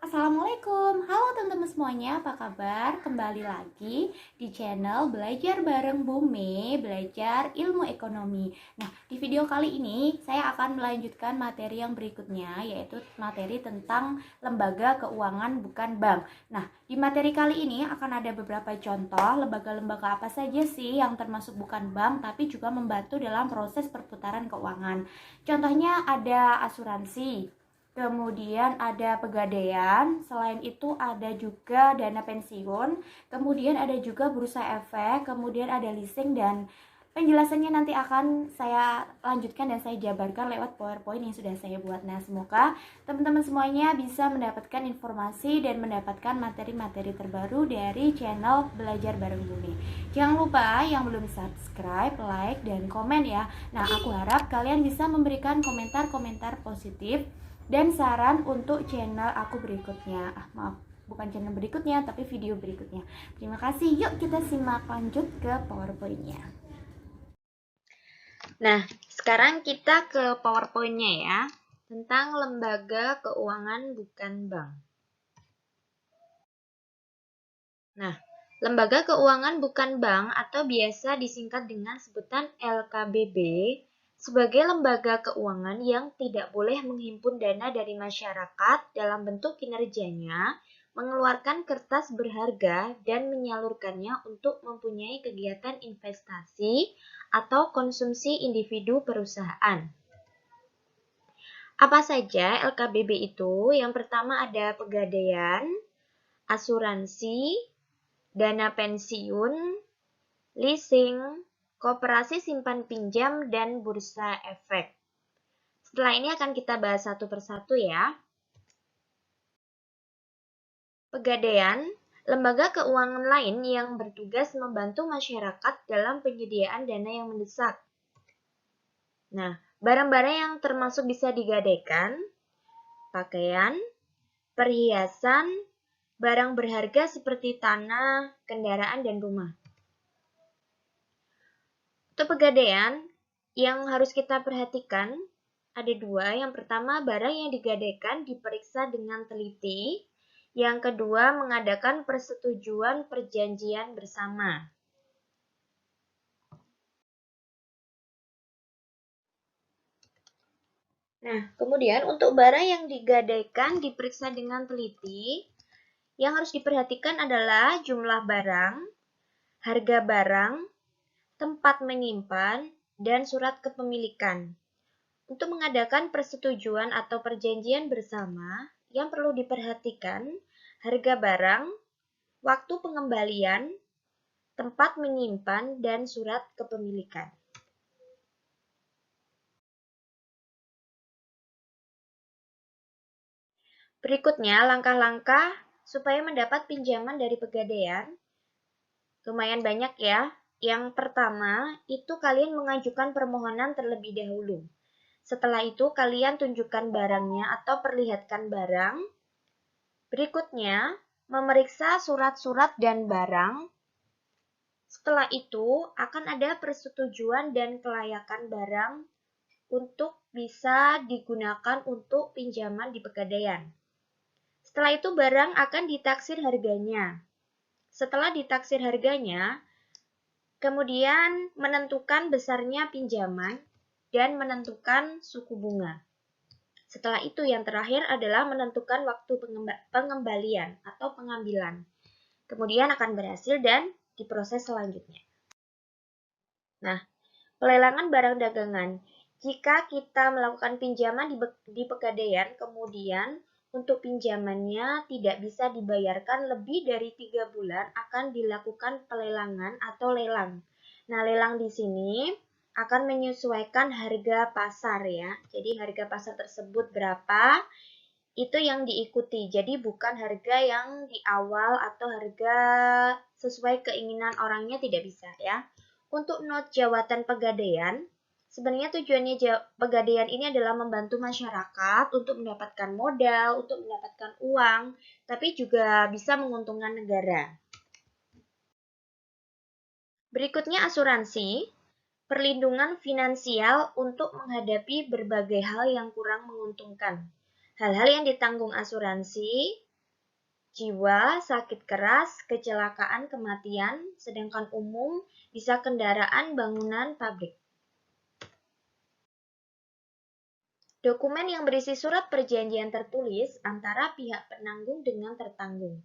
Assalamualaikum, halo teman-teman semuanya, apa kabar? Kembali lagi di channel Belajar Bareng Bumi, Belajar Ilmu Ekonomi. Nah, di video kali ini saya akan melanjutkan materi yang berikutnya, yaitu materi tentang lembaga keuangan bukan bank. Nah, di materi kali ini akan ada beberapa contoh lembaga-lembaga apa saja sih yang termasuk bukan bank, tapi juga membantu dalam proses perputaran keuangan. Contohnya ada asuransi, kemudian ada pegadaian, selain itu ada juga dana pensiun, kemudian ada juga bursa efek, kemudian ada leasing, dan penjelasannya nanti akan saya lanjutkan dan saya jabarkan lewat PowerPoint yang sudah saya buat. Nah, semoga teman-teman semuanya bisa mendapatkan informasi dan mendapatkan materi-materi terbaru dari channel Belajar Bareng Bumi. Jangan lupa yang belum subscribe, like, dan komen ya. Nah, aku harap kalian bisa memberikan komentar-komentar positif dan saran untuk channel aku berikutnya. Maaf, bukan channel berikutnya, tapi video berikutnya. Terima kasih. Yuk kita simak lanjut ke PowerPoint-nya. Nah, sekarang kita ke PowerPoint-nya ya, tentang lembaga keuangan bukan bank. Nah, lembaga keuangan bukan bank atau biasa disingkat dengan sebutan LKBB sebagai lembaga keuangan yang tidak boleh menghimpun dana dari masyarakat dalam bentuk kinerjanya, mengeluarkan kertas berharga dan menyalurkannya untuk mempunyai kegiatan investasi atau konsumsi individu perusahaan. Apa saja LKBB itu? Yang pertama ada pegadaian, asuransi, dana pensiun, leasing, koperasi simpan pinjam, dan bursa efek. Setelah ini akan kita bahas satu persatu ya. Pegadaian, lembaga keuangan lain yang bertugas membantu masyarakat dalam penyediaan dana yang mendesak. Nah, barang-barang yang termasuk bisa digadaikan, pakaian, perhiasan, barang berharga seperti tanah, kendaraan, dan rumah. Untuk pegadaian, yang harus kita perhatikan ada dua. Yang pertama, barang yang digadaikan diperiksa dengan teliti. Yang kedua, mengadakan persetujuan perjanjian bersama. Nah, kemudian untuk barang yang digadaikan diperiksa dengan teliti, yang harus diperhatikan adalah jumlah barang, harga barang, tempat menyimpan, dan surat kepemilikan. Untuk mengadakan persetujuan atau perjanjian bersama, yang perlu diperhatikan harga barang, waktu pengembalian, tempat menyimpan, dan surat kepemilikan. Berikutnya, langkah-langkah supaya mendapat pinjaman dari pegadaian. Lumayan banyak ya. Yang pertama, itu kalian mengajukan permohonan terlebih dahulu. Setelah itu, kalian tunjukkan barangnya atau perlihatkan barang. Berikutnya, memeriksa surat-surat dan barang. Setelah itu, akan ada persetujuan dan kelayakan barang untuk bisa digunakan untuk pinjaman di pegadaian. Setelah itu, barang akan ditaksir harganya. Setelah ditaksir harganya, kemudian menentukan besarnya pinjaman dan menentukan suku bunga. Setelah itu yang terakhir adalah menentukan waktu pengembalian atau pengambilan. Kemudian akan berhasil dan diproses selanjutnya. Nah, pelelangan barang dagangan. Jika kita melakukan pinjaman di pegadaian, kemudian untuk pinjamannya tidak bisa dibayarkan lebih dari 3 bulan, akan dilakukan pelelangan atau lelang. Nah, lelang di sini akan menyesuaikan harga pasar ya. Jadi harga pasar tersebut berapa, itu yang diikuti. Jadi bukan harga yang di awal atau harga sesuai keinginan orangnya, tidak bisa ya. Untuk not jawatan pegadaian, sebenarnya tujuannya pegadaian ini adalah membantu masyarakat untuk mendapatkan modal, untuk mendapatkan uang, tapi juga bisa menguntungkan negara. Berikutnya asuransi, perlindungan finansial untuk menghadapi berbagai hal yang kurang menguntungkan. Hal-hal yang ditanggung asuransi jiwa, sakit keras, kecelakaan, kematian, sedangkan umum bisa kendaraan, bangunan, pabrik. Dokumen yang berisi surat perjanjian tertulis antara pihak penanggung dengan tertanggung.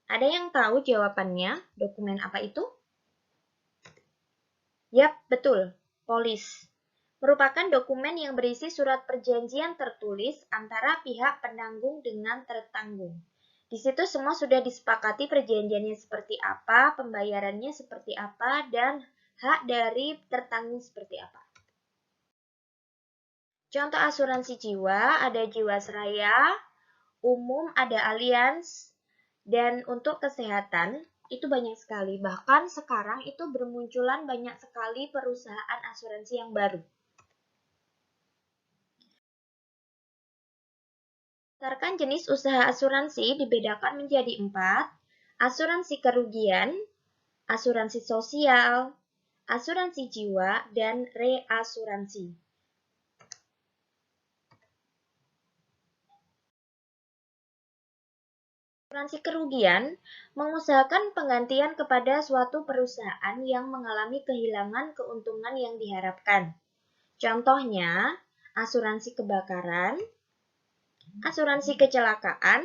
Ada yang tahu jawabannya? Dokumen apa itu? Yap, betul. Polis. Merupakan dokumen yang berisi surat perjanjian tertulis antara pihak penanggung dengan tertanggung. Di situ semua sudah disepakati perjanjiannya seperti apa, pembayarannya seperti apa, dan hak dari tertanggung seperti apa. Contoh asuransi jiwa, ada Jiwasraya, umum ada Allianz, dan untuk kesehatan itu banyak sekali. Bahkan sekarang itu bermunculan banyak sekali perusahaan asuransi yang baru. Berdasarkan jenis usaha asuransi dibedakan menjadi 4, asuransi kerugian, asuransi sosial, asuransi jiwa, dan reasuransi. Asuransi kerugian mengusahakan penggantian kepada suatu perusahaan yang mengalami kehilangan keuntungan yang diharapkan. Contohnya, asuransi kebakaran, asuransi kecelakaan,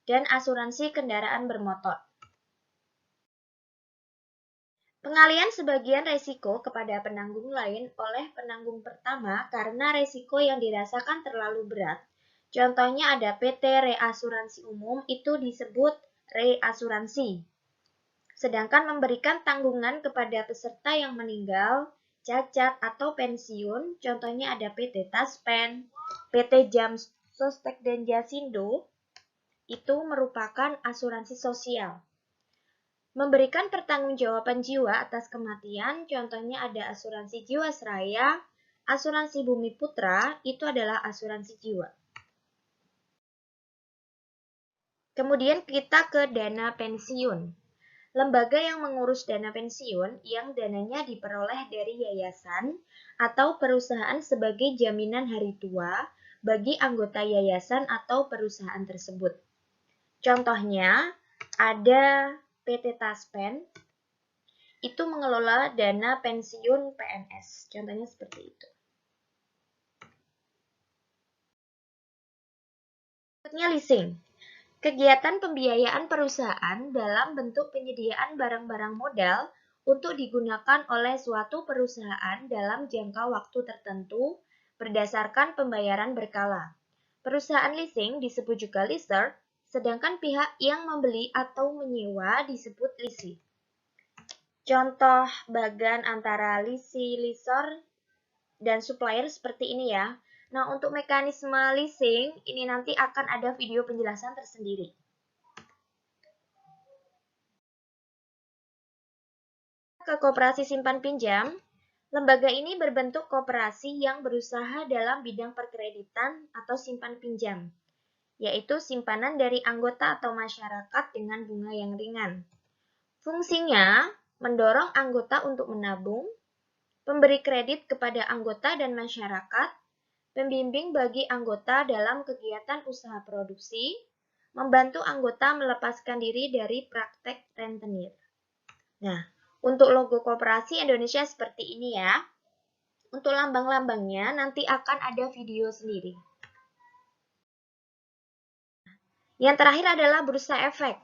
dan asuransi kendaraan bermotor. Pengalian sebagian resiko kepada penanggung lain oleh penanggung pertama karena resiko yang dirasakan terlalu berat. Contohnya ada PT Reasuransi Umum, itu disebut reasuransi. Sedangkan memberikan tanggungan kepada peserta yang meninggal, cacat, atau pensiun, contohnya ada PT Taspen, PT Jam Sostek dan Jasindo, itu merupakan asuransi sosial. Memberikan pertanggungjawaban jiwa atas kematian, contohnya ada asuransi Jiwasraya, asuransi Bumi Putra, itu adalah asuransi jiwa. Kemudian kita ke dana pensiun. Lembaga yang mengurus dana pensiun yang dananya diperoleh dari yayasan atau perusahaan sebagai jaminan hari tua bagi anggota yayasan atau perusahaan tersebut. Contohnya, ada PT Taspen, itu mengelola dana pensiun PNS. Contohnya seperti itu. Berikutnya leasing. Kegiatan pembiayaan perusahaan dalam bentuk penyediaan barang-barang modal untuk digunakan oleh suatu perusahaan dalam jangka waktu tertentu berdasarkan pembayaran berkala. Perusahaan leasing disebut juga leaser, sedangkan pihak yang membeli atau menyewa disebut leasee. Contoh bagan antara leasee, leaser, dan supplier seperti ini ya. Nah, untuk mekanisme leasing, ini nanti akan ada video penjelasan tersendiri. Ke koperasi simpan pinjam, lembaga ini berbentuk koperasi yang berusaha dalam bidang perkreditan atau simpan pinjam, yaitu simpanan dari anggota atau masyarakat dengan bunga yang ringan. Fungsinya mendorong anggota untuk menabung, pemberi kredit kepada anggota dan masyarakat, pembimbing bagi anggota dalam kegiatan usaha produksi, membantu anggota melepaskan diri dari praktek rentenir. Nah, untuk logo Koperasi Indonesia seperti ini ya. Untuk lambang-lambangnya nanti akan ada video sendiri. Yang terakhir adalah bursa efek.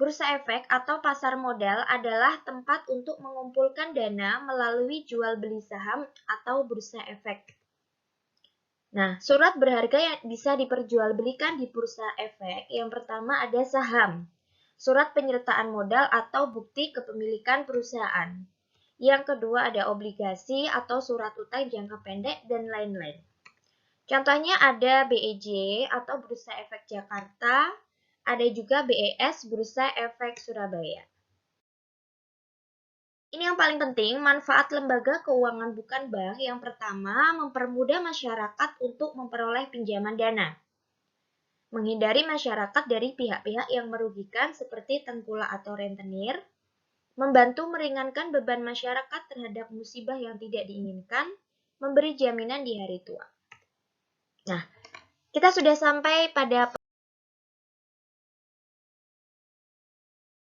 Bursa efek atau pasar modal adalah tempat untuk mengumpulkan dana melalui jual beli saham atau bursa efek. Nah, surat berharga yang bisa diperjualbelikan di bursa efek, yang pertama ada saham, surat penyertaan modal atau bukti kepemilikan perusahaan. Yang kedua ada obligasi atau surat utang jangka pendek dan lain-lain. Contohnya ada BEJ atau Bursa Efek Jakarta, ada juga BES Bursa Efek Surabaya. Ini yang paling penting, manfaat lembaga keuangan bukan bank. Yang pertama, mempermudah masyarakat untuk memperoleh pinjaman dana. Menghindari masyarakat dari pihak-pihak yang merugikan seperti tengkulak atau rentenir. Membantu meringankan beban masyarakat terhadap musibah yang tidak diinginkan. Memberi jaminan di hari tua. Nah, kita sudah sampai pada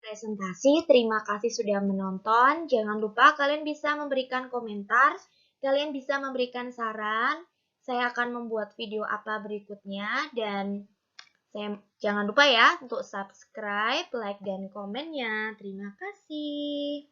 presentasi. Terima kasih sudah menonton. Jangan lupa kalian bisa memberikan komentar, kalian bisa memberikan saran. Saya akan membuat video apa berikutnya dan jangan lupa ya untuk subscribe, like, dan komennya. Terima kasih.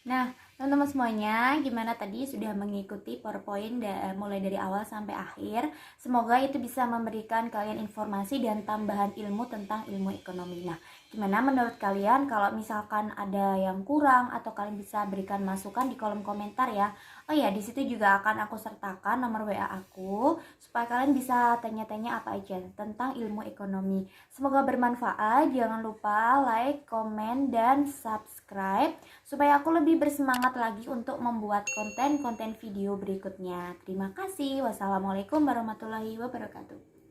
Nah, teman-teman semuanya, gimana tadi sudah mengikuti PowerPoint mulai dari awal sampai akhir? Semoga itu bisa memberikan kalian informasi dan tambahan ilmu tentang ilmu ekonomi. Nah, gimana menurut kalian kalau misalkan ada yang kurang atau kalian bisa berikan masukan di kolom komentar ya. Oh ya, di situ juga akan aku sertakan nomor WA aku supaya kalian bisa tanya-tanya apa aja tentang ilmu ekonomi. Semoga bermanfaat. Jangan lupa like, komen, dan subscribe supaya aku lebih bersemangat lagi untuk membuat konten-konten video berikutnya. Terima kasih. Wassalamualaikum warahmatullahi wabarakatuh.